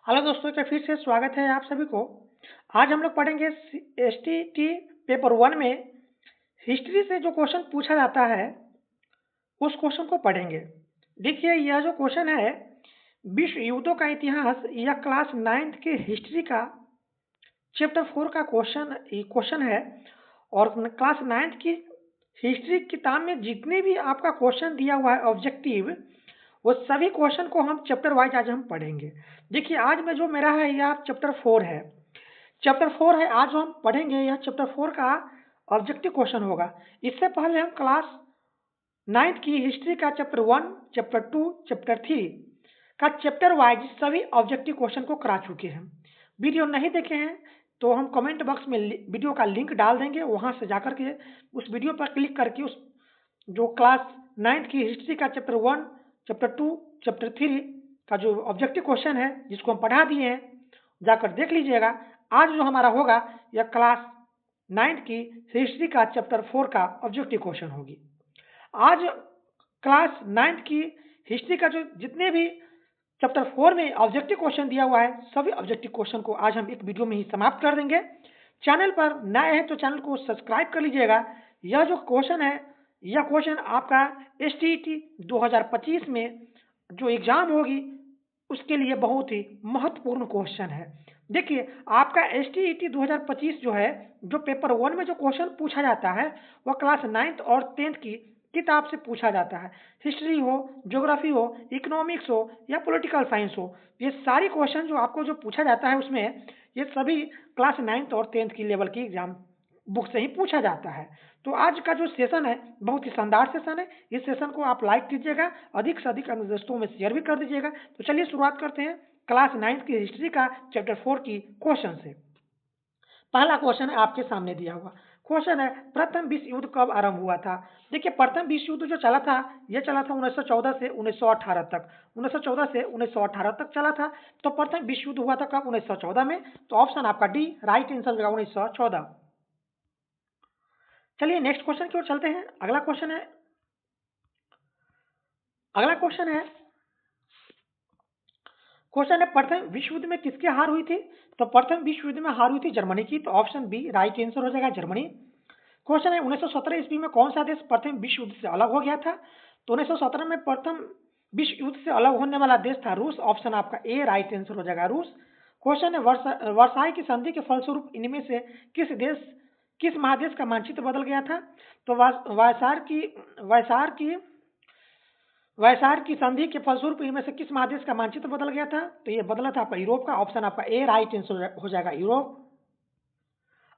Hello दोस्तों, क्या फिर से स्वागत है आप सभी को। आज हम लोग पढ़ेंगे एसटीटी पेपर 1 में हिस्ट्री से जो क्वेश्चन पूछा जाता है उस क्वेश्चन को पढ़ेंगे। देखिए, यह जो क्वेश्चन है विश्व युद्धों का इतिहास या क्लास 9th के हिस्ट्री का चैप्टर 4 का क्वेश्चन है। और क्लास 9th की हिस्ट्री किताब में जितने भी आपका क्वेश्चन दिया हुआ है ऑब्जेक्टिव, वो सभी क्वेश्चन को हम चैप्टर वाइज आज हम पढ़ेंगे। देखिए, आज में जो मेरा है यह चैप्टर 4 है। चैप्टर 4 है, आज जो हम पढ़ेंगे यह चैप्टर 4 का ऑब्जेक्टिव क्वेश्चन होगा। इससे पहले हम क्लास 9th की हिस्ट्री का चैप्टर 1, चैप्टर 2, चैप्टर 3 का चैप्टर वाइज सभी ऑब्जेक्टिव क्वेश्चन को करा चुके हैं। वीडियो नहीं देखे हैं तो हम कमेंट बॉक्स में वीडियो का लिंक डाल देंगे, वहां से जाकर के उस वीडियो पर क्लिक करके उस जो क्लास 9th की हिस्ट्री का चैप्टर 1, चैप्टर 2, चैप्टर 3 का जो ऑब्जेक्टिव क्वेश्चन है जिसको हम पढ़ा दिए हैं, जाकर देख लीजिएगा। आज जो हमारा होगा यह क्लास 9th की हिस्ट्री का चैप्टर 4 का ऑब्जेक्टिव क्वेश्चन होगी। आज क्लास 9th की हिस्ट्री का जो जितने भी चैप्टर 4 में ऑब्जेक्टिव क्वेश्चन दिया हुआ है, सभी ऑब्जेक्टिव क्वेश्चन को आज हम एक वीडियो में ही समाप्त कर देंगे। चैनल पर नए हैं तो चैनल को सब्सक्राइब कर लीजिएगा। यह जो क्वेश्चन है, यह क्वेश्चन आपका एसटीईटी 2025 में जो एग्जाम होगी उसके लिए बहुत ही महत्वपूर्ण क्वेश्चन है। देखिए, आपका एसटीईटी 2025 जो है, जो पेपर 1 में जो क्वेश्चन पूछा जाता है वह क्लास 9th और 10th की किताब से पूछा जाता है। हिस्ट्री हो, ज्योग्राफी हो, इकोनॉमिक्स हो या पॉलिटिकल साइंस हो, ये सारी क्वेश्चन जो आपको जो पूछा जाता है उसमें ये सभी क्लास 9th और 10th की लेवल की एग्जाम बुक से ही पूछा जाता है। तो आज का जो सेशन है बहुत ही शानदार सेशन है। इस सेशन को आप लाइक कीजिएगा, अधिक से अधिक अपने दोस्तों में शेयर भी कर दीजिएगा। तो चलिए शुरुआत करते हैं क्लास 9th की हिस्ट्री का चैप्टर 4 की क्वेश्चन से। पहला क्वेश्चन है आपके सामने दिया हुआ क्वेश्चन है, प्रथम विश्व युद्ध कब आरंभ हुआ था। देखिए, प्रथम विश्व युद्ध जो चला था यह चला था 1914 से 1918 तक। 1914 से 1918 तक चला था। तो प्रथम विश्व युद्ध हुआ था कब? 1914 में। तो ऑप्शन आपका डी राइट आंसर होगा 1914। चलिए नेक्स्ट क्वेश्चन की ओर चलते हैं। अगला क्वेश्चन है प्रथम विश्व युद्ध में किसकी हार हुई थी। तो प्रथम विश्व युद्ध में हार हुई थी जर्मनी की। तो ऑप्शन बी राइट आंसर हो जाएगा, जर्मनी। क्वेश्चन है 1917 ईस्वी में कौन सा देश प्रथम विश्व युद्ध से अलग हो गया था। तो 1917 में प्रथम विश्व युद्ध से अलग होने वाला देश था रूस। ऑप्शन आपका ए राइट आंसर हो जाएगा, रूस। क्वेश्चन है वर्साई की संधि के फलस्वरूप इनमें से किस महादेश का मानचित्र बदल गया था। तो वैसार की संधि के फलस्वरूप इनमें से किस महादेश का मानचित्र बदल गया था। तो ये बदला था आपका यूरोप का। ऑप्शन आपका ए राइट आंसर हो जाएगा, यूरोप।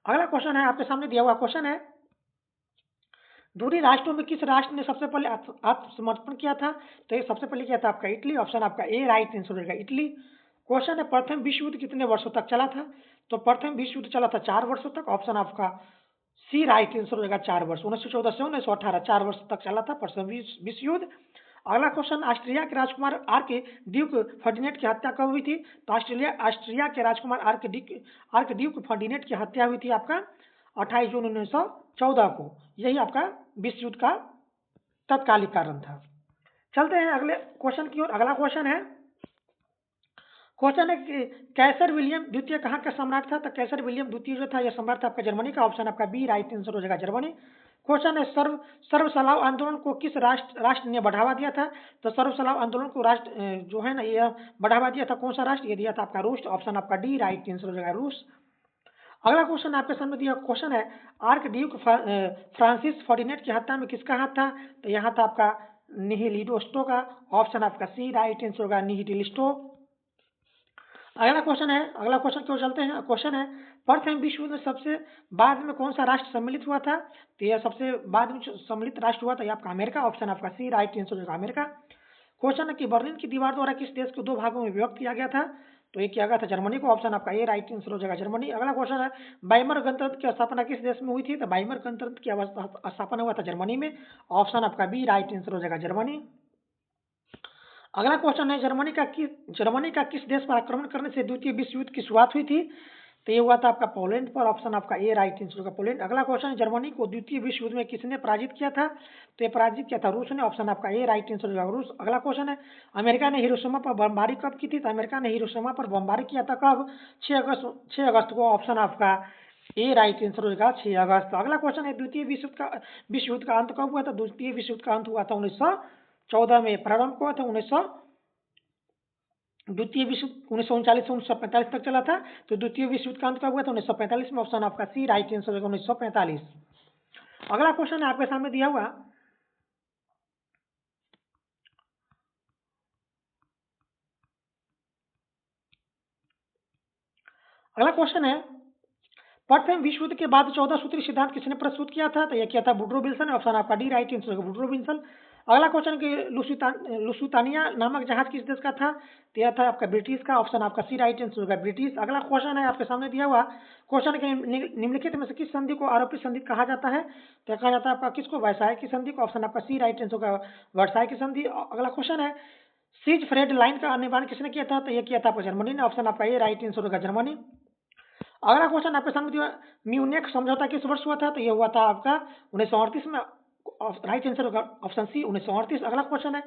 अगला क्वेश्चन है आपके सामने दिया हुआ क्वेश्चन है, दूरी राष्ट्रों में किस राष्ट्र ने सबसे पहले आत्मसमर्पण किया था। तो ये सबसे पहले किया था आपका इटली। ऑप्शन आपका ए राइट आंसर हो जाएगा, इटली। क्वेश्चन है प्रथम विश्व युद्ध कितने वर्षों तक चला था। तो प्रथम विश्व युद्ध चला था 4 वर्षों तक। ऑप्शन आपका सी राइट आंसर हो जाएगा, 4 वर्ष। 1914 से 1918 4 वर्ष तक चला था प्रथम विश्व युद्ध। अगला क्वेश्चन, ऑस्ट्रिया के राजकुमार आर के ड्यूक फर्डिनेट की हत्या कब हुई थी। तो ऑस्ट्रिया के राजकुमार आर के ड्यूक फर्डिनेट की हत्या हुई थी आपका 28 जून 1914 को। यही आपका विश्व युद्ध का तत्कालिक कारण था। चलते हैं अगले क्वेश्चन की ओर। अगला क्वेश्चन है कि कैसर विलियम द्वितीय कहाँ का सम्राट था। तो कैसर विलियम द्वितीय जो था यह सम्राट था आपका जर्मनी का। ऑप्शन आपका बी राइट आंसर हो जाएगा, जर्मनी। क्वेश्चन है सर्व सलाव आंदोलन को किस राष्ट्र ने बढ़ावा दिया था। तो सर्व सलाव आंदोलन को राष्ट्र जो है ना यह बढ़ावा दिया था कौन सा राष्ट्र, ये दिया था आपका रूस। ऑप्शन आपका डी राइट आंसर हो जाएगा, रूस। अगला क्वेश्चन आपके सामने दिया क्वेश्चन है, आर्क ड्यूक फ्रांसिस फर्डिनेट की हत्या में किसका हाथ था। तो यहाँ था आपका निहिलिस्टो का। ऑप्शन आपका सी राइट आंसर होगा, निहिलिस्टो। अगला क्वेश्चन की ओर चलते हैं। क्वेश्चन है, प्रथम विश्व युद्ध में सबसे बाद में कौन सा राष्ट्र सम्मिलित हुआ था। तो यह सबसे बाद में सम्मिलित राष्ट्र हुआ था यह आपका अमेरिका। ऑप्शन आपका सी राइट आंसर होगा, अमेरिका। क्वेश्चन है कि बर्लिन की दीवार द्वारा किस देश को 2 भागों में विभक्त किया गया था। तो ये किया गया था जर्मनी को। ऑप्शन आपका ए राइट आंसर हो जाएगा, जर्मनी। अगला क्वेश्चन है, वाइमर गणतंत्र की स्थापना किस देश में हुई थी। तो वाइमर गणतंत्र की स्थापना हुआ था जर्मनी में। ऑप्शन आपका बी राइट आंसर हो जाएगा, जर्मनी। अगला क्वेश्चन है, जर्मनी का किस देश पर आक्रमण करने से द्वितीय विश्व युद्ध की शुरुआत हुई थी। तो ये हुआ था आपका पोलैंड पर, ऑप्शन आपका ए राइट आंसर होगा पोलैंड। अगला क्वेश्चन, जर्मनी को द्वितीय विश्व युद्ध में किसने पराजित किया था? तो ये पराजित किया था रूस ने, ऑप्शन आपका ए राइट आंसर होगा रूस। अगला क्वेश्चन है, अमेरिका ने हिरोशिमा पर बमबारी कब की थी? तो अमेरिका ने हिरोशिमा पर बमबारी किया था कब? 6 अगस्त को, ऑप्शन आपका ए राइट आंसर होगा 6 अगस्त। अगला क्वेश्चन है, द्वितीय विश्व युद्ध का अंत कब हुआ था? द्वितीय विश्व युद्ध का अंत हुआ था 1914 में। प्रारंभ हुआ था द्वितीय विश्व 1939 से 1945 तक चला था। तो द्वितीय विश्व युद्ध का अंत कब हुआ था? 1945 में, ऑप्शन आपका सी राइट आंसर होगा 1945। अगला क्वेश्चन है आपके सामने दिया हुआ, अगला क्वेश्चन है, प्रथम विश्व युद्ध के बाद 14 सूत्री सिद्धांत किसने प्रस्तुत किया था? तो यह किया था वुड्रो विल्सन, ऑप्शन आपका डी राइट आंसर होगा वुड्रो विल्सन। अगला क्वेश्चन कि लुसितानिया नामक जहाज किस देश का था? तो यह था आपका ब्रिटिश का, ऑप्शन आपका सी राइट आंसर होगा ब्रिटिश। अगला क्वेश्चन है आपके सामने दिया हुआ, क्वेश्चन के निम्नलिखित में से किस संधि को आरोपित संधि कहा जाता है? तो कहा जाता है आपका किसको? वर्साय की संधि को, ऑप्शन आपका सी राइट आंसर होगा वर्साय की संधि। अगला क्वेश्चन है, सीज फ्रेड लाइन का निर्माण किसने किया था? तो यह किया था आपका जर्मनी ने, ऑप्शन आपका ए राइट आंसर होगा जर्मनी। अगला क्वेश्चन आपके सामने म्यूनिख समझौता किस वर्ष हुआ था? तो यह हुआ था आपका 1938 में, राइट आंसर होगा ऑप्शन सी 1938। अगला क्वेश्चन है,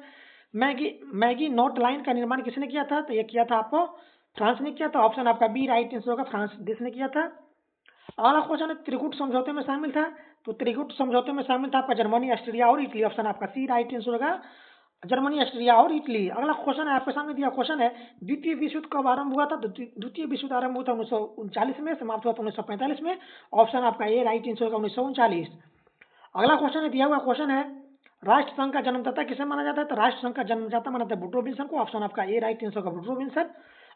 मैगी नोट लाइन का निर्माण किसने किया था? तो यह किया था आपको फ्रांस ने किया था, ऑप्शन आपका बी राइट आंसर होगा फ्रांस देश ने किया था। अगला क्वेश्चन है, त्रिकूट समझौते में शामिल था? तो त्रिकूट समझौते में शामिल था आपका जर्मनी, ऑस्ट्रिया और इटली, ऑप्शन आपका सी राइट आंसर होगा जर्मनी, ऑस्ट्रिया और इटली। अगला क्वेश्चन है आपके सामने दिया क्वेश्चन है, द्वितीय विश्व युद्ध कब आरंभ हुआ था? तो द्वितीय विश्व युद्ध आरंभ हुआ था 1939 में, समाप्त हुआ था 1945 में, ऑप्शन आपका ए राइट आंसर होगा 1939। अगला क्वेश्चन है दिया हुआ क्वेश्चन है, राष्ट्र संघ का जन्मदाता किसे माना जाता है? तो राष्ट्र संघ का जन्मदाता माना जाता है वुड्रो विल्सन को, ऑप्शन आपका ए राइट आंसर होगा वुड्रो विल्सन।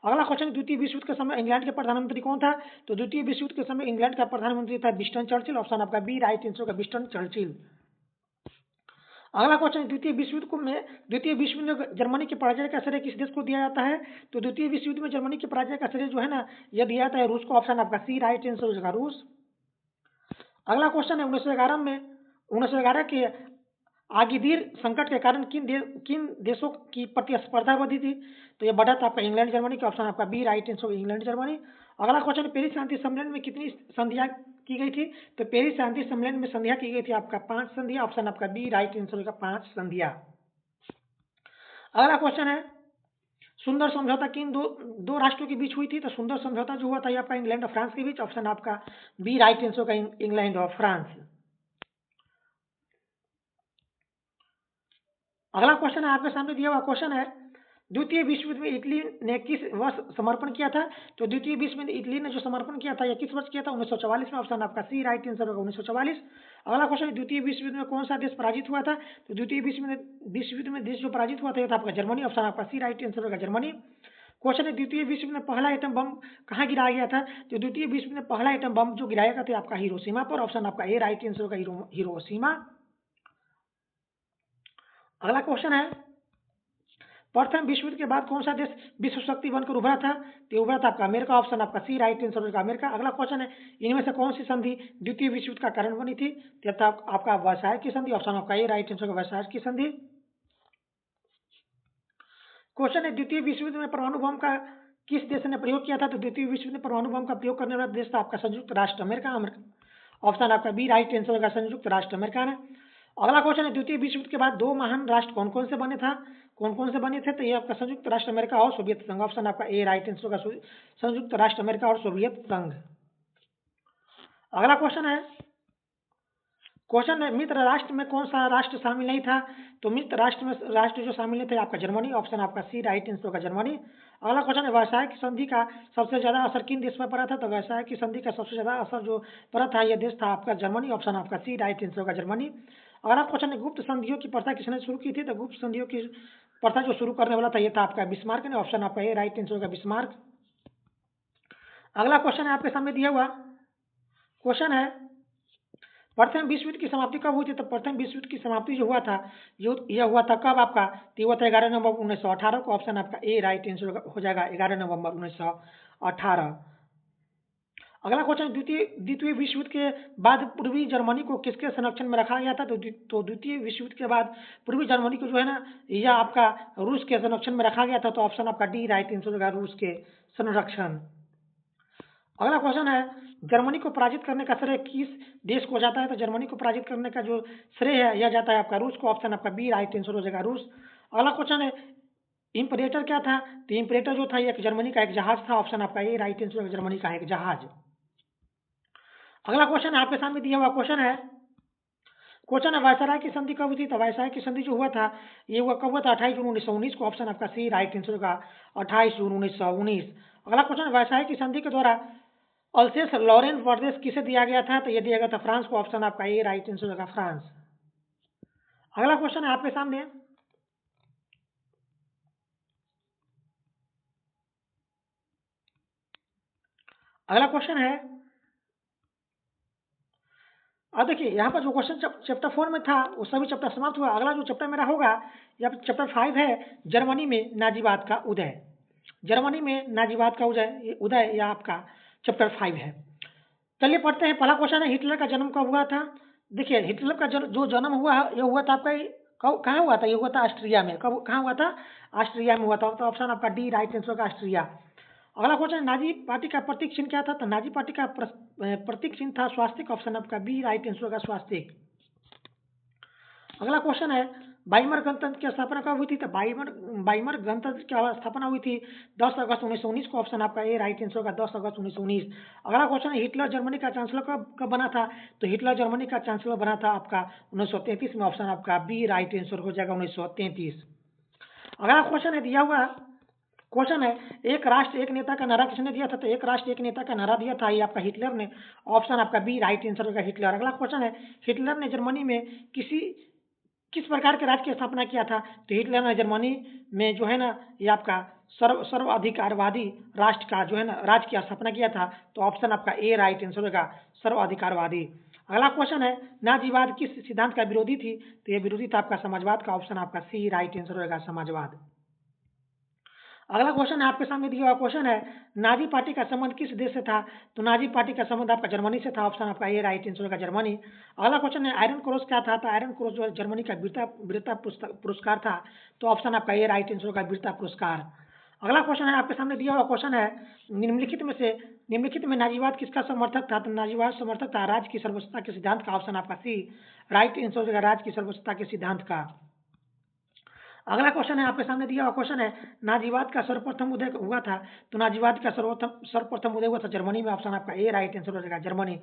अगला क्वेश्चन, द्वितीय विश्व युद्ध के समय इंग्लैंड के प्रधानमंत्री कौन था? तो द्वितीय विश्व युद्ध के समय इंग्लैंड का प्रधानमंत्री था विंस्टन चर्चिल, ऑप्शन आपका बी राइट आंसर होगा विंस्टन चर्चिल। अगला क्वेश्चन, द्वितीय विश्व युद्ध में जर्मनी के पराजय का श्रेय किस देश को दिया जाता है? तो द्वितीय विश्व युद्ध में जर्मनी के पराजय का श्रेय जो है ना, यह दिया जाता है रूस को, ऑप्शन आपका सी राइट आंसर होगा रूस। अगला क्वेश्चन है, 1911 के आगिदिर संकट के कारण किन देशों की प्रतिस्पर्धा बढ़ी थी? तो यह बढ़ा था आपका इंग्लैंड जर्मनी का, ऑप्शन आपका B right answer England Germany. अगला क्वेश्चन, पेरिस शांति सम्मेलन में कितनी संधियां की गई थी? तो पेरिस शांति सम्मेलन में संधियां की गई थी आपका 5 संधियां, ऑप्शन आपका बी राइट आंसर होगा 5 संधियां। अगला क्वेश्चन है, सुंदर समझौता किन दो राष्ट्रों के बीच हुई थी? तो सुंदर समझौता जो हुआ था ये आपका इंग्लैंड और फ्रांस के बीच, ऑप्शन आपका बी राइट आंसर होगा इंग्लैंड और फ्रांस। अगला क्वेश्चन है आपके सामने दिया हुआ क्वेश्चन है, द्वितीय विश्व युद्ध में इटली ने किस वर्ष समर्पण किया था? तो द्वितीय विश्व में इटली ने जो समर्पण किया था यह किस वर्ष किया था? 1944 में, ऑप्शन आपका सी राइट आंसर होगा 1944। अगला क्वेश्चन, द्वितीय विश्व युद्ध में कौन सा देश पराजित हुआ था? तो द्वितीय विश्व युद्ध में देश जो पराजित हुआ था यह था आपका जर्मनी, ऑप्शन आपका सी राइट आंसर होगा जर्मनी। क्वेश्चन है, द्वितीय विश्व में पहला एटम बम कहाँ गिराया गया था? तो द्वितीय विश्व में पहला एटम बम जो गिराया गया था आपका हिरोशिमा पर, ऑप्शन आपका ए राइट आंसर होगा हिरोशिमा। अगला क्वेश्चन है, प्रथम विश्व युद्ध के बाद कौन सा देश विश्व शक्ति बनकर उभरा था? तो उभरा था आपका अमेरिका, ऑप्शन आपका सी राइट आंसर होगा अमेरिका। अगला क्वेश्चन है, इनमें से कौन सी संधि द्वितीय विश्व युद्ध का कारण बनी थी? तो था आपका वर्साय की संधि, ऑप्शन आपका ए राइट आंसर होगा वर्साय की संधि। क्वेश्चन है, द्वितीय विश्व युद्ध में परमाणु बम का किस देश ने प्रयोग किया था? तो द्वितीय विश्व युद्ध में परमाणु बम का प्रयोग करने वाला देश था आपका संयुक्त राष्ट्र अमेरिका, ऑप्शन आपका बी राइट आंसर होगा संयुक्त राष्ट्र अमेरिका ने। अगला क्वेश्चन है, द्वितीय विश्व युद्ध के बाद दो महान राष्ट्र कौन कौन से बने थे? तो ये आपका संयुक्त राष्ट्र अमेरिका और सोवियत संघ, ऑप्शन आपका ए राइट आंसर होगा संयुक्त राष्ट्र अमेरिका और सोवियत संघ। अगला क्वेश्चन है, मित्र राष्ट्र में कौन सा राष्ट्र शामिल नहीं था? तो मित्र राष्ट्र जो शामिल नहीं थे आपका जर्मनी, ऑप्शन आपका सी राइट आंसर होगा जर्मनी। अगला क्वेश्चन है, वर्साय की संधि का सबसे ज्यादा असर किन देश में पड़ा था? तो वर्साय की संधि का सबसे ज्यादा असर जो पड़ा था यह देश था आपका जर्मनी, ऑप्शन आपका सी राइट आंसर होगा जर्मनी। अगला क्वेश्चन है, गुप्त संधियों की प्रथा किसने शुरू की थी? तो गुप्त संधियों की प्रथा जो शुरू करने वाला था यह था आपका बिस्मार्क ने, ऑप्शन आपका ए राइट आंसर होगा बिस्मार्क। अगला क्वेश्चन है आपके सामने दिया हुआ क्वेश्चन है, प्रथम विश्व युद्ध की समाप्ति कब हुई थी? तो प्रथम विश्व युद्ध की समाप्ति जो हुआ था यह हुआ था कब आपका? तो हुआ था 11 नवंबर 1918 को, ऑप्शन आपका ए राइट आंसर हो जाएगा 11 नवंबर 1918। अगला क्वेश्चन, द्वितीय विश्व युद्ध के बाद पूर्वी जर्मनी को किसके संरक्षण में रखा गया था? तो द्वितीय विश्व युद्ध के बाद पूर्वी जर्मनी को जो है ना यह आपका रूस के संरक्षण में रखा गया था, तो ऑप्शन आपका डी राइट आंसर होगा रूस के संरक्षण। अगला क्वेश्चन है, जर्मनी को पराजित करने का श्रेय किस देश को जाता है? तो जर्मनी को पराजित करने का जो श्रेय है यह जाता है आपका रूस को। ऑप्शन आपका बी राइट आंसर हो जाएगा, रूस। अगला क्वेश्चन है, इंपरेटर क्या था? तो इंपरेटर जो था एक जर्मनी का एक जहाज था। ऑप्शन आपका ए राइट आंसर होगा, जर्मनी का एक जहाज। अगला क्वेश्चन है आपके सामने दिया हुआ क्वेश्चन है वायसराय की संधि कब हुई थी? तो वायसराय की संधि जो हुआ था ये हुआ कब हुआ था? 28 जून 1919 को। ऑप्शन आपका सी राइट आंसर होगा, 28 जून 1919। अगला क्वेश्चन, वायसराय की संधि के द्वारा अल्सेस लॉरेन प्रदेश किसे दिया गया था? तो ये दिया गया था फ्रांस को। ऑप्शन आपका ए राइट आंसर होगा, फ्रांस। अगला क्वेश्चन है आपके सामने, अगला क्वेश्चन है, अब देखिए यहाँ पर जो क्वेश्चन चैप्टर 4 में था वो सभी चैप्टर समाप्त हुआ। अगला जो चैप्टर मेरा होगा या चैप्टर 5 है, जर्मनी में नाजीवाद का उदय। जर्मनी में नाजीवाद का उदय या आपका चैप्टर 5 है। चलिए पढ़ते हैं। पहला क्वेश्चन है, हिटलर का जन्म कब हुआ था? देखिए हिटलर का जो जन्म हुआ है ये हुआ था आपका कहाँ हुआ था? ये हुआ था ऑस्ट्रिया में। कब कहाँ हुआ था? ऑस्ट्रिया में हुआ था। तो ऑप्शन आपका डी राइट आंसर का ऑस्ट्रिया। अगला क्वेश्चन, नाजी पार्टी का प्रतीक चिन्ह क्या था? तो नाजी पार्टी का प्रतीक चिन्ह था स्वास्तिक। ऑप्शन आपका बी राइट आंसर का स्वास्तिक। अगला क्वेश्चन है, बाइमर गणतंत्र की स्थापना कब हुई थी? तो बाइमर गणतंत्र की स्थापना हुई थी 10 अगस्त 1919 को। ऑप्शन आपका ए राइट आंसर होगा, 10 अगस्त 1919। अगला क्वेश्चन है, हिटलर जर्मनी का चांसलर कब बना था? तो हिटलर जर्मनी का चांसलर बना था आपका 1933 में। ऑप्शन आपका बी राइट आंसर हो जाएगा, 1933। अगला क्वेश्चन है दिया हुआ क्वेश्चन है, एक राष्ट्र एक नेता का नारा किसने दिया था? तो एक राष्ट्र एक नेता का नारा दिया था ये आपका हिटलर ने। ऑप्शन आपका बी राइट आंसर होगा, हिटलर। अगला क्वेश्चन है, हिटलर ने जर्मनी में किस प्रकार के राज्य की स्थापना किया था? तो हिटलर ने जर्मनी में जो है ना ये आपका सर्वाधिकारवादी राष्ट्र का जो है ना राज्य की स्थापना किया था। तो ऑप्शन आपका ए राइट आंसर होगा, सर्वाधिकारवादी। अगला क्वेश्चन है, नाजीवाद किस सिद्धांत का विरोधी थी? तो ये विरोधी था आपका समाजवाद का। ऑप्शन आपका सी राइट आंसर होगा, समाजवाद। अगला क्वेश्चन है आपके सामने दिया हुआ क्वेश्चन है, नाजी पार्टी का संबंध किस देश से था? तो नाजी पार्टी का संबंध आपका जर्मनी से था। ऑप्शन आपका ए राइट आंसर होगा, जर्मनी। अगला क्वेश्चन है, आयरन क्रॉस क्या था? तो आयरन क्रॉस जो है जर्मनी का वीरता पुरस्कार था। तो ऑप्शन आपका ए राइट आंसर होगा, वीरता पुरस्कार। अगला क्वेश्चन है आपके सामने दिया हुआ क्वेश्चन है, निम्नलिखित में नाजीवाद किसका समर्थक था? तो नाजीवाद समर्थक था राज्य की सर्वोच्चता के सिद्धांत का। ऑप्शन आपका सी राइट आंसर होगा, राज्य की सर्वोच्चता के सिद्धांत का। अगला क्वेश्चन है आपके सामने दिया हुआ क्वेश्चन है, नाजीवाद का सर्वप्रथम उदय हुआ था? तो नाजीवाद का सर्वप्रथम उदय हुआ था जर्मनी में। ऑप्शन आपका ए राइट आंसर हो जाएगा, जर्मनी।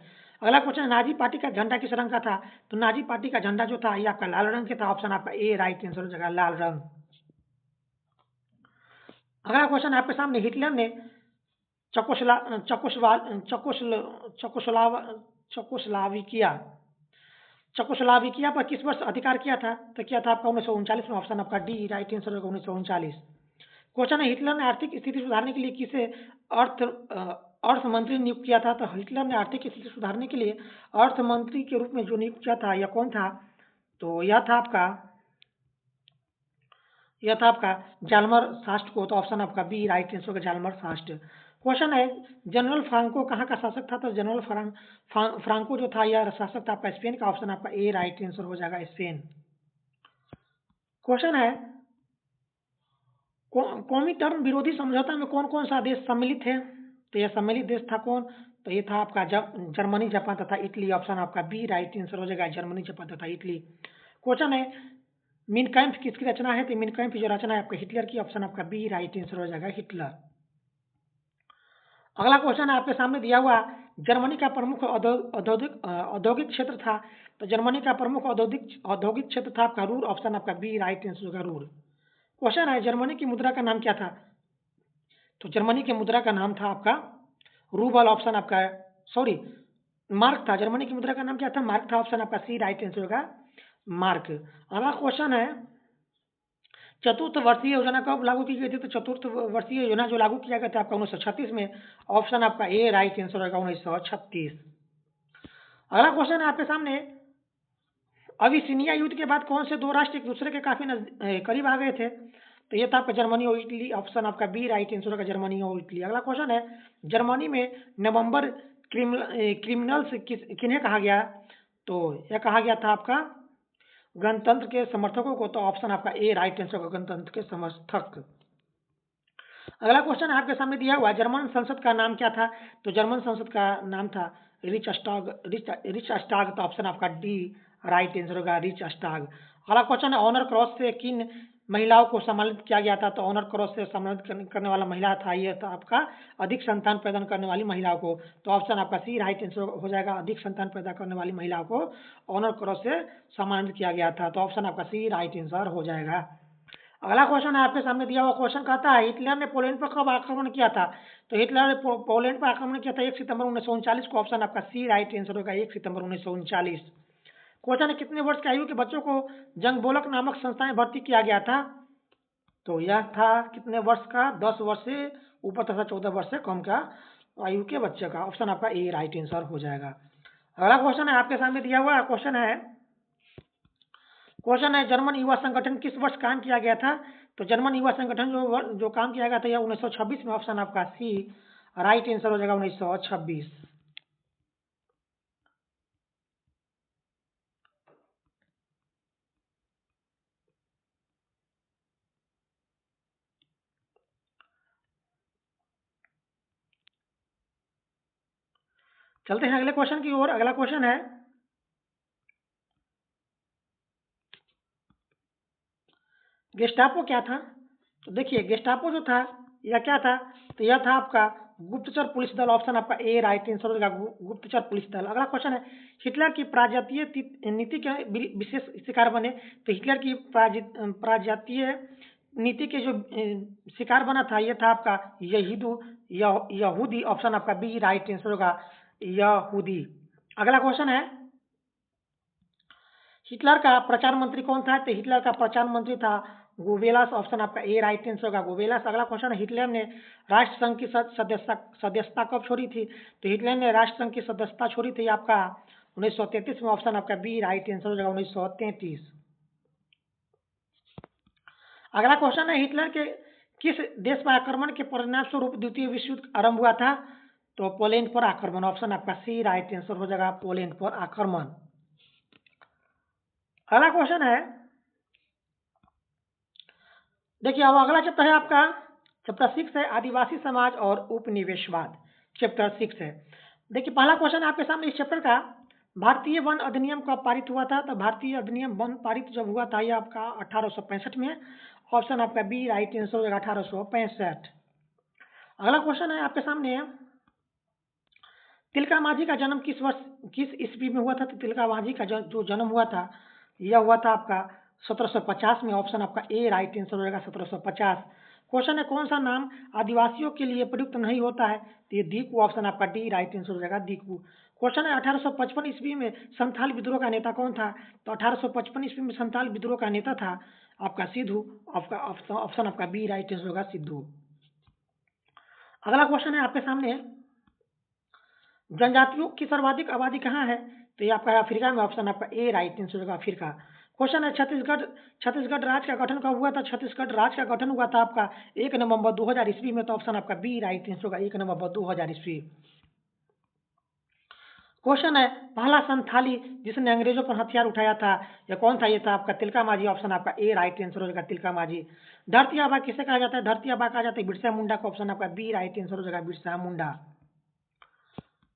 अगला क्वेश्चन है, नाजी पार्टी का झंडा किस रंग का था? तो नाजी पार्टी का झंडा जो था ये आपका लाल रंग के था। ऑप्शन आपका ए राइट आंसर हो जाएगा, लाल रंग। अगला क्वेश्चन आपके सामने, हिटलर ने चकोस्ला चकोस्ला चकोस्ल चकोस्लाव चकोस्लाविकिया चकोस्लाविकिया पर किस वर्ष अधिकार किया था? तो किया था आपका 1939 में। ऑप्शन आपका डी राइट आंसर होगा, 1939। क्वेश्चन है, हिटलर ने आर्थिक स्थिति सुधारने के लिए किसे अर्थ अर्थ मंत्री नियुक्त किया था? तो हिटलर ने आर्थिक स्थिति सुधारने के लिए अर्थ मंत्री के रूप में जो नियुक्त किया था यह कौन था? तो यह था आपका जालमर सास्ट को। तो ऑप्शन आपका बी राइट आंसर होगा, जालमर सास्ट। क्वेश्चन है, जनरल फ्रांको कहाँ का शासक था? तो जनरल फ्रांको जो था यह शासक था आपका स्पेन का। ऑप्शन आपका ए राइट आंसर हो जाएगा, स्पेन। क्वेश्चन है, कॉमिंटर्न विरोधी समझौता में कौन कौन सा देश सम्मिलित है? तो यह सम्मिलित देश था कौन? तो ये था आपका जर्मनी, जापान तथा इटली। ऑप्शन आपका बी राइट आंसर हो जाएगा, जर्मनी, जापान तथा इटली। क्वेश्चन है, मिन कैम्फ किसकी रचना है? तो मिन कैम्फ की जो रचना है आपका हिटलर की। ऑप्शन आपका बी राइट आंसर हो जाएगा, हिटलर। अगला क्वेश्चन है आपके सामने दिया हुआ, जर्मनी का प्रमुख औद्योगिक क्षेत्र था? तो जर्मनी का प्रमुख औद्योगिक क्षेत्र था आपका रूर। ऑप्शन आपका बी राइट आंसर होगा, रूर। क्वेश्चन है, जर्मनी की मुद्रा का नाम क्या था? तो जर्मनी की मुद्रा का नाम था आपका रूबल। ऑप्शन आपका सॉरी मार्क था। जर्मनी की मुद्रा का नाम क्या था? मार्क था। ऑप्शन आपका सी राइट आंसर होगा, मार्क। अगला क्वेश्चन है, चतुर्थ वर्षीय योजना कब लागू की गई थी? तो चतुर्थ वर्षीय योजना जो लागू किया गया था आपका 1936 में। ऑप्शन आपका ए राइट आंसर होगा, 1936। अगला क्वेश्चन है आपके सामने, अबिसिनिया युद्ध के बाद कौन से दो राष्ट्र एक दूसरे के काफी करीब आ गए थे? तो ये था आपका जर्मनी और इटली। ऑप्शन आपका बी राइट आंसर होगा, जर्मनी और इटली। अगला क्वेश्चन है, जर्मनी में नवंबर क्रिमिनल्स किन्हें कहा गया? तो यह कहा गया था आपका गणतंत्र के समर्थकों को। तो ऑप्शन आपका ए राइट आंसर होगा, गणतंत्र के समर्थक। अगला क्वेश्चन आपके सामने दिया हुआ है, जर्मन संसद का नाम क्या था? तो जर्मन संसद का नाम था रिच अस्टाग। तो ऑप्शन आपका डी राइट आंसर होगा, रिच अस्टाग। अगला क्वेश्चन है, ऑनर क्रॉस से किन महिलाओं को सम्मानित किया गया था? तो ऑनर क्रॉस से सम्मानित करने वाला महिला था, ये था आपका अधिक संतान पैदा करने वाली महिलाओं को। तो ऑप्शन आपका सी राइट आंसर हो जाएगा, अधिक संतान पैदा करने वाली महिलाओं को ऑनर क्रॉस से सम्मानित किया गया था। तो ऑप्शन आपका सी राइट आंसर हो जाएगा। अगला क्वेश्चन है आपके सामने दिया हुआ क्वेश्चन कहता है, हिटलर ने पोलैंड पर कब आक्रमण किया था? तो हिटलर ने पोलैंड पर आक्रमण किया था 1 सितंबर 1939 को। ऑप्शन आपका सी राइट आंसर होगा, 1 सितंबर 1939। क्वेश्चन है, कितने वर्ष की आयु के बच्चों को जंगबोलक नामक संस्था में भर्ती किया गया था? तो यह था कितने वर्ष का? 10 वर्ष से ऊपर तथा 14 वर्ष से कम का आयु के बच्चे का। ऑप्शन आपका ए राइट आंसर हो जाएगा। अगला क्वेश्चन है आपके सामने दिया हुआ क्वेश्चन है, जर्मन युवा संगठन किस वर्ष काम किया गया था? तो जर्मन युवा संगठन जो काम किया गया था यह 1926 में। ऑप्शन आपका सी राइट आंसर हो जाएगा, 1926। चलते हैं अगले क्वेश्चन की ओर। अगला क्वेश्चन है, गेस्टापो क्या था? तो देखिए, गेस्टापो जो था यह क्या था? तो यह था आपका गुप्तचर पुलिस दल। ऑप्शन आपका ए राइट आंसर हो जाएगा, गुप्तचर पुलिस दल। अगला क्वेश्चन है, हिटलर की प्राजातीय नीति के विशेष शिकार बने? तो हिटलर की प्राजातीय नीति के जो शिकार बना था यह था आपका यहूदी। ऑप्शन आपका बी राइट आंसर होगा, यहूदी। अगला क्वेश्चन है, हिटलर का प्रचार मंत्री कौन था? तो हिटलर का प्रचार मंत्री था गोबेलास। ऑप्शन आपका ए राइट आंसर होगा, गोबेलास। अगला क्वेश्चन है, हिटलर ने राष्ट्र संघ की सदस्यता कब छोड़ी थी? तो हिटलर ने राष्ट्र संघ की सदस्यता छोड़ी थी आपका 1933 में। ऑप्शन आपका बी राइट आंसर हो जाएगा, 1933। अगला क्वेश्चन है, हिटलर के किस देश पर आक्रमण के परिणाम स्वरूप द्वितीय विश्व युद्ध आरंभ हुआ था? तो पोलैंड पर आक्रमण। ऑप्शन आपका सी राइट आंसर हो जाएगा, पोलैंड पर आक्रमण। अगला क्वेश्चन है, देखिए अब अगला चैप्टर है आपका चैप्टर 6 है, आदिवासी समाज और उपनिवेशवाद। चैप्टर 6 है। देखिए पहला क्वेश्चन आपके सामने इस चैप्टर का, भारतीय वन अधिनियम कब पारित हुआ था? तो भारतीय अधिनियम वन पारित जब हुआ था यह आपका 1865 में। ऑप्शन आपका बी राइट आंसर हो जाएगा, 1865। अगला क्वेश्चन है आपके सामने, तिलका मांझी का जन्म किस ईस्वी में हुआ था? तो तिलका मांझी का जो जन्म हुआ था यह हुआ था आपका 1750 में। ऑप्शन आपका ए राइट आंसर हो जाएगा, 1750। क्वेश्चन है, कौन सा नाम आदिवासियों के लिए प्रयुक्त नहीं होता है? तो ये दीकू। ऑप्शन आपका डी राइट आंसर हो जाएगा, दीकू। क्वेश्चन है, 1855 ईस्वी में संथाल विद्रोह का नेता कौन था? तो 1855 ईस्वी में संथाल विद्रोह का नेता था आपका सिद्धू। आपका ऑप्शन आपका बी राइट आंसर होगा, सिद्धू। अगला क्वेश्चन है आपके सामने, जनजातियों की सर्वाधिक आबादी कहाँ है? तो ये आपका अफ्रीका में। ऑप्शन आपका ए राइट आंसर होगा, अफ्रीका। क्वेश्चन है, छत्तीसगढ़ राज्य का गठन कब हुआ था? छत्तीसगढ़ राज्य का गठन हुआ था आपका 1 नवंबर 2000 ईस्वी में। तो ऑप्शन आपका बी राइट आंसर होगा, 1 नवंबर 2000 ईस्वी। क्वेश्चन है, पहला संथाली जिसने अंग्रेजों पर हथियार उठाया था यह कौन था? ये था आपका तिलका मांझी। ऑप्शन आपका ए राइट आंसर हो जाएगा, तिलका मांझी। धरती आबा किसे कहा जाता है? धरती आबा कहा जाता है बिरसा मुंडा को। ऑप्शन आपका बी राइट आंसर हो जाएगा, बिरसा मुंडा।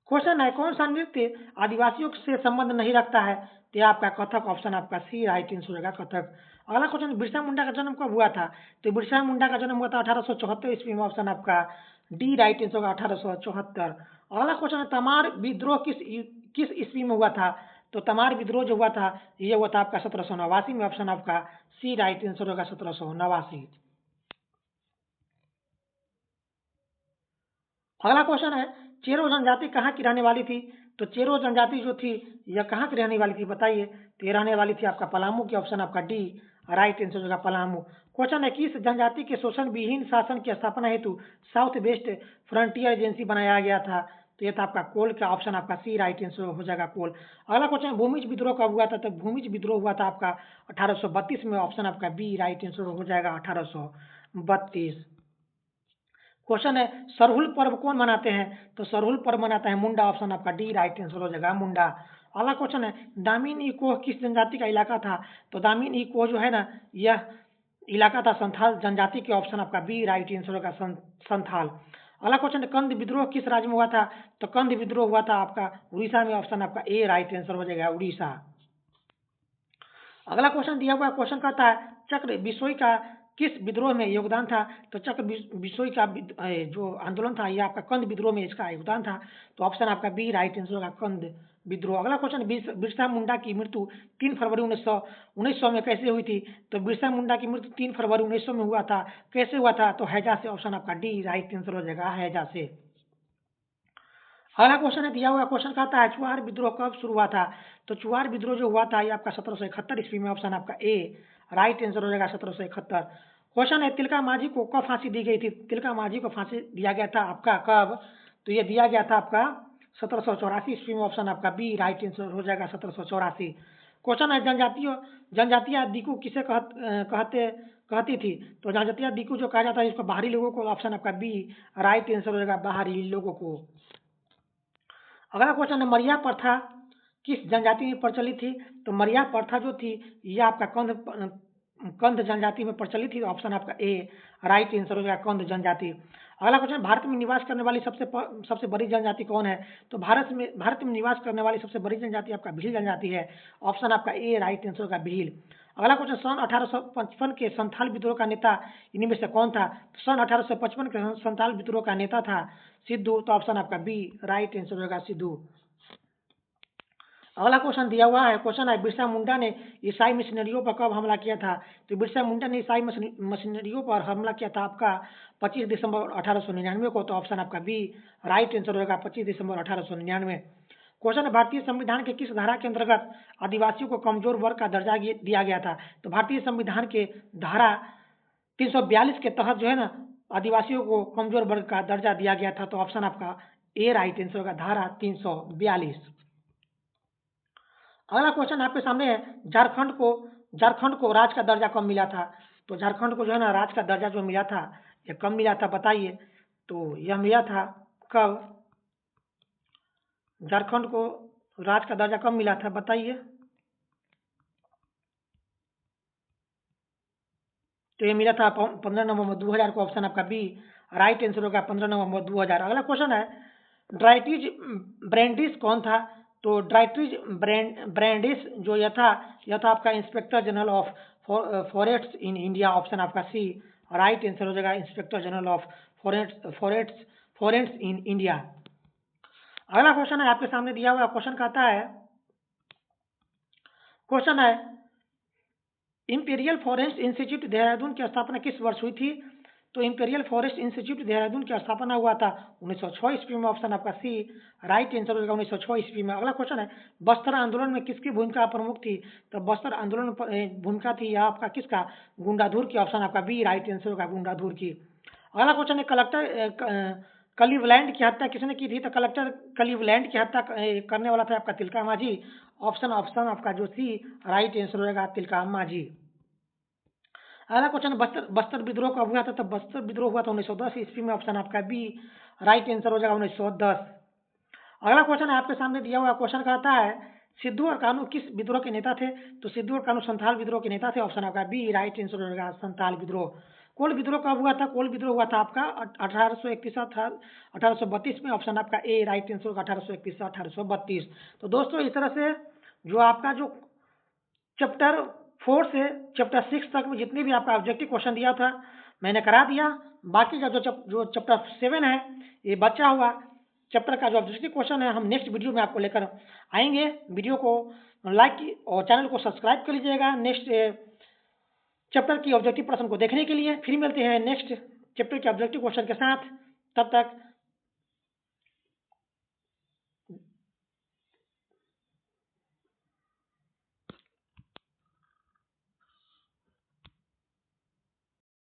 क्वेश्चन है, कौन सा नृत्य आदिवासियों से संबंध नहीं रखता है? तो आपका कथक। ऑप्शन आपका सी राइट आंसर होगा, कथक। अगला क्वेश्चन, बिरसा मुंडा का जन्म कब हुआ था? तो बिरसा मुंडा का जन्म हुआ था 1874 ईस्वी में। ऑप्शन आपका डी राइट आंसर होगा, 1874। अगला क्वेश्चन है, तमार विद्रोह किस ईस्वी में हुआ था? तो तमार विद्रोह जो हुआ था ये हुआ था आपका 1789 में। ऑप्शन आपका सी राइट आंसर होगा, 1789। अगला क्वेश्चन है, चेरो जनजाति कहाँ की रहने वाली थी? तो चेरो जनजाति जो थी यह कहाँ की रहने वाली थी बताइए? तो ये रहने वाली थी आपका पलामू की। ऑप्शन आपका डी राइट आंसर होगा, पलामू। क्वेश्चन है, किस जनजाति के शोषण विहीन शासन की स्थापना हेतु साउथ वेस्ट फ्रंटियर एजेंसी बनाया गया था? तो यह था आपका कोल का। ऑप्शन आपका सी राइट आंसर हो जाएगा, कोल। अगला क्वेश्चन, भूमिज विद्रोह कब हुआ था? तो भूमिज विद्रोह हुआ था आपका 1832 में। ऑप्शन आपका बी राइट आंसर हो जाएगा, 1832। क्वेश्चन है, सरहुल पर्व कौन मनाते हैं? तो सरहुल पर्व मनाता है मुंडा। ऑप्शन आपका डी राइट आंसर हो जाएगा, मुंडा। अगला क्वेश्चन है, दामिन इको किस जनजाति का इलाका था? तो दामिन इको जो है ना इलाका था संथाल जनजाति के, ऑप्शन आपका बी राइट आंसर होगा संथाल। अगला क्वेश्चन है कंद विद्रोह किस राज्य में हुआ था? तो कंद विद्रोह हुआ था आपका उड़ीसा में, ऑप्शन आपका ए राइट आंसर हो जाएगा उड़ीसा। अगला क्वेश्चन दिया हुआ क्वेश्चन कहता है चक्र बिसोई का किस विद्रोह में योगदान था? तो चक्र बिसोई का जो आंदोलन था यह आपका कंद विद्रोह में इसका योगदान था, तो ऑप्शन आपका बी राइट आंसर होगा कंद विद्रोह। अगला क्वेश्चन बिरसा मुंडा की मृत्यु 3 फरवरी 1900 में कैसे हुई थी? तो बिरसा मुंडा की मृत्यु 3 फरवरी 1900 में हुआ था। कैसे हुआ था? तो हैजा से, ऑप्शन आपका डी राइट आंसर हो जाएगा हैजा से। अगला क्वेश्चन है दिया हुआ क्वेश्चन कहता है चुआर विद्रोह कब शुरू हुआ था? तो चुआर विद्रोह जो हुआ था ये आपका 1771 ईस्वी में, ऑप्शन आपका ए राइट आंसर हो जाएगा 1771। क्वेश्चन है तिलका मांझी को कब फांसी दी गई थी? तिलका मांझी को फांसी दिया गया था आपका कब? तो ये दिया गया था आपका 1784 ईस्वी में, ऑप्शन आपका बी राइट आंसर हो जाएगा 1784। क्वेश्चन है जनजातीय दिकू किसे कहती थी? तो जनजातीय दिकू जो कहा जाता है इसको बाहरी लोगों को, ऑप्शन आपका बी राइट आंसर हो जाएगा बाहरी लोगों को। अगला क्वेश्चन है मरिया प्रथा किस जनजाति में प्रचलित थी? तो मरिया प्रथा जो थी यह आपका कंद जनजाति में प्रचलित थी, ऑप्शन आपका ए राइट आंसर हो जाएगा कंद जनजाति। अगला क्वेश्चन भारत में निवास करने वाली सबसे बड़ी जनजाति कौन है? तो भारत में निवास करने वाली सबसे बड़ी जनजाति आपका भील जनजाति है, ऑप्शन आपका ए राइट आंसर होगा भील। अगला क्वेश्चन सन 1855 के संथाल विद्रोह का नेता इनमें से कौन था? तो सन 1855 के संथाल विद्रोह का नेता था सिद्धू, तो ऑप्शन आपका बी राइट आंसर होगा सिद्धू। अगला क्वेश्चन दिया हुआ है क्वेश्चन है बिरसा मुंडा ने ईसाई मिशनरियों पर कब हमला किया था? तो बिरसा मुंडा ने ईसाई मिशनरियों पर हमला किया था आपका 25 दिसंबर 1899 को, तो ऑप्शन आपका बी राइट आंसर होगा 25 दिसंबर 1899। क्वेश्चन है भारतीय संविधान के किस धारा के अंतर्गत आदिवासियों को कमजोर वर्ग का दर्जा दिया गया था? तो भारतीय संविधान के धारा 342 के तहत जो है ना आदिवासियों को कमजोर वर्ग का दर्जा दिया गया था, तो ऑप्शन आपका ए राइट आंसर होगा धारा 342। अगला क्वेश्चन आपके सामने है झारखंड को राज्य का दर्जा कब मिला था? तो झारखंड को जो है ना राज्य का दर्जा जो मिला था यह कब मिला था बताइए? तो यह मिला था कब? झारखंड को राज्य का दर्जा कब मिला था बताइए? तो ये मिला था 15 नवंबर 2000 को, ऑप्शन आपका बी राइट आंसर होगा 15 नवंबर 2000। अगला क्वेश्चन है ड्राइटिज ब्रैंडिस कौन था? तो ड्राइटिज ब्रैंडिस जो यह था आपका inspector general of forests in India, option आपका सी राइट आंसर हो जाएगा inspector general of forests in India. अगला क्वेश्चन है आपके सामने दिया हुआ क्वेश्चन कहता है क्वेश्चन है इंपीरियल फॉरेस्ट इंस्टीट्यूट देहरादून की स्थापना किस वर्ष हुई थी? तो इंपीरियल फॉरेस्ट इंस्टीट्यूट देहरादून की स्थापना हुआ था 1906 ईस्वी में, ऑप्शन आपका सी राइट आंसर होगा 1906 ईस्वी में। अगला क्वेश्चन है बस्तर आंदोलन में किसकी भूमिका प्रमुख थी? तो बस्तर आंदोलन में भूमिका थी यह आपका किसका? गुंडाधुर की, ऑप्शन आपका बी राइट आंसर होगा गुंडाधुर की। अगला क्वेश्चन है कलेक्टर कलीवलैंड की हत्या किसने की थी? तो कलेक्टर कलीवलैंड की हत्या करने वाला था आपका तिलका मांझी, ऑप्शन आपका जो सी राइट आंसर होगा तिलका मांझी। अगला क्वेश्चन बस्तर विद्रोह कब हुआ था? तो बस्तर विद्रोह हुआ था 1910 ईस्वी में, ऑप्शन आपका बी राइट आंसर हो जाएगा 1910। अगला क्वेश्चन आपके सामने दिया हुआ क्वेश्चन कहता है सिद्धू और कानू किस विद्रोह के नेता थे? तो सिद्धू और कानू संथाल विद्रोह के नेता थे, ऑप्शन आपका बी राइट आंसर हो जाएगा संथाल विद्रोह। कोल विद्रोह कब हुआ था? कोल विद्रोह हुआ था आपका 1832 में, ऑप्शन आपका ए राइट आंसर होगा 1831 से 1832। तो दोस्तों इस तरह से जो आपका जो चैप्टर 4 से चैप्टर 6 तक में जितने भी आपका ऑब्जेक्टिव क्वेश्चन दिया था मैंने करा दिया। बाकी का जो चैप्टर 7 है ये बचा हुआ चैप्टर का जो ऑब्जेक्टिव क्वेश्चन है हम नेक्स्ट वीडियो में आपको लेकर आएंगे। वीडियो को लाइक और चैनल को सब्सक्राइब कर लीजिएगा नेक्स्ट चैप्टर की ऑब्जेक्टिव प्रश्न को देखने के लिए। फिर मिलते हैं नेक्स्ट चैप्टर के ऑब्जेक्टिव क्वेश्चन के साथ, तब तक